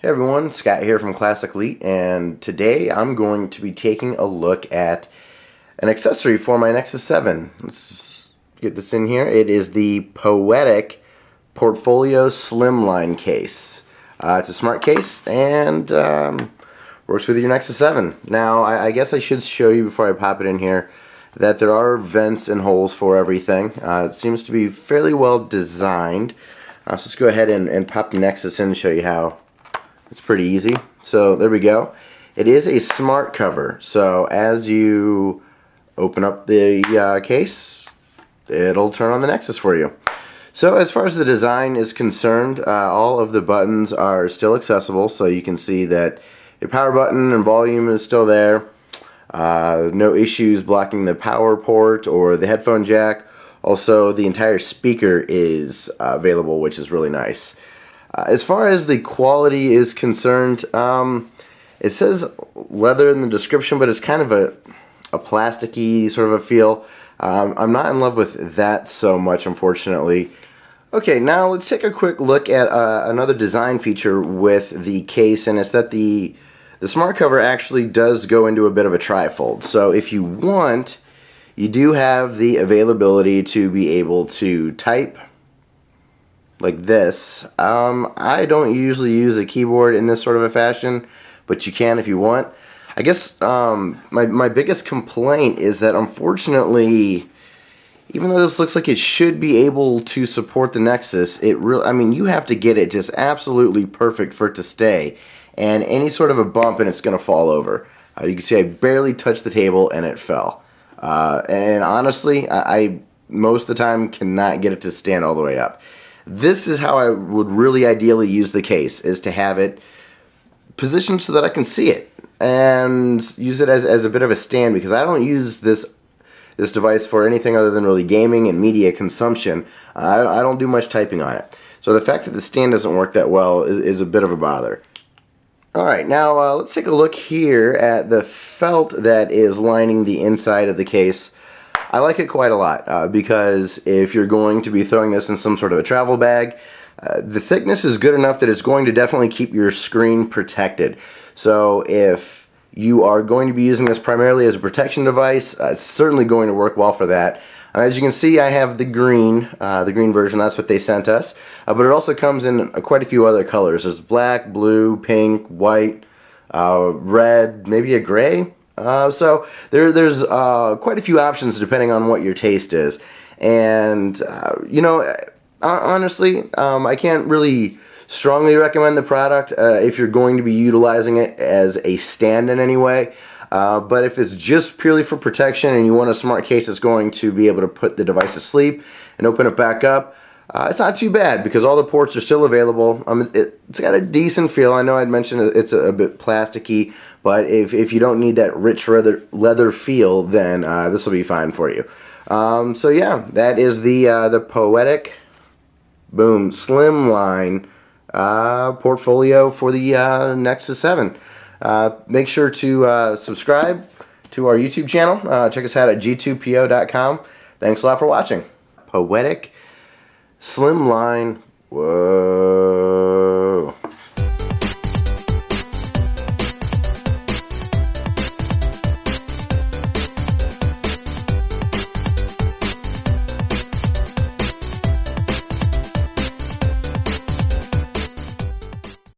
Hey everyone, Scott here from Classic Elite, and today I'm going to be taking a look at an accessory for my Nexus 7. Let's get this in here. It is the Poetic Portfolio Slimline case. It's a smart case and works with your Nexus 7. Now, I guess I should show you before I pop it in here that there are vents and holes for everything. It seems to be fairly well designed. So let's go ahead and pop the Nexus in and show you how. It's pretty easy. So there we go. It is a smart cover. So as you open up the case, it'll turn on the Nexus for you. So as far as the design is concerned, all of the buttons are still accessible. So you can see that your power button and volume is still there. No issues blocking the power port or the headphone jack. Also, the entire speaker is available, which is really nice. As far as the quality is concerned, it says leather in the description, but it's kind of a plasticky sort of a feel. I'm not in love with that so much, unfortunately. Okay, now let's take a quick look at another design feature with the case, and it's that the smart cover actually does go into a bit of a trifold. So if you want, you do have the availability to be able to type like this. I don't usually use a keyboard in this sort of a fashion, but you can if you want. I guess my biggest complaint is that unfortunately, even though this looks like it should be able to support the Nexus, I mean, you have to get it just absolutely perfect for it to stay. And any sort of a bump and it's going to fall over. You can see I barely touched the table and it fell. And honestly, I most of the time cannot get it to stand all the way up. This is how I would really ideally use the case, is to have it positioned so that I can see it and use it as a bit of a stand, because I don't use this device for anything other than really gaming and media consumption. I don't do much typing on it. So the fact that the stand doesn't work that well is a bit of a bother. Alright, now let's take a look here at the felt that is lining the inside of the case. I like it quite a lot because if you're going to be throwing this in some sort of a travel bag, the thickness is good enough that it's going to definitely keep your screen protected. So if you are going to be using this primarily as a protection device, it's certainly going to work well for that. As you can see, I have the green version. That's what they sent us. But it also comes in quite a few other colors. There's black, blue, pink, white, red, maybe a gray. So there's quite a few options depending on what your taste is. And, you know, honestly, I can't really strongly recommend the product if you're going to be utilizing it as a stand in any way. But if it's just purely for protection and you want a smart case that's going to be able to put the device to sleep and open it back up, it's not too bad because all the ports are still available. It's got a decent feel. I know I'd mentioned it's a bit plasticky, but if you don't need that rich leather feel, then this will be fine for you. So yeah, that is the Poetic Slimline portfolio for the Nexus 7. Make sure to subscribe to our YouTube channel. Check us out at g2po.com. Thanks a lot for watching. Poetic Slimline. Whoa.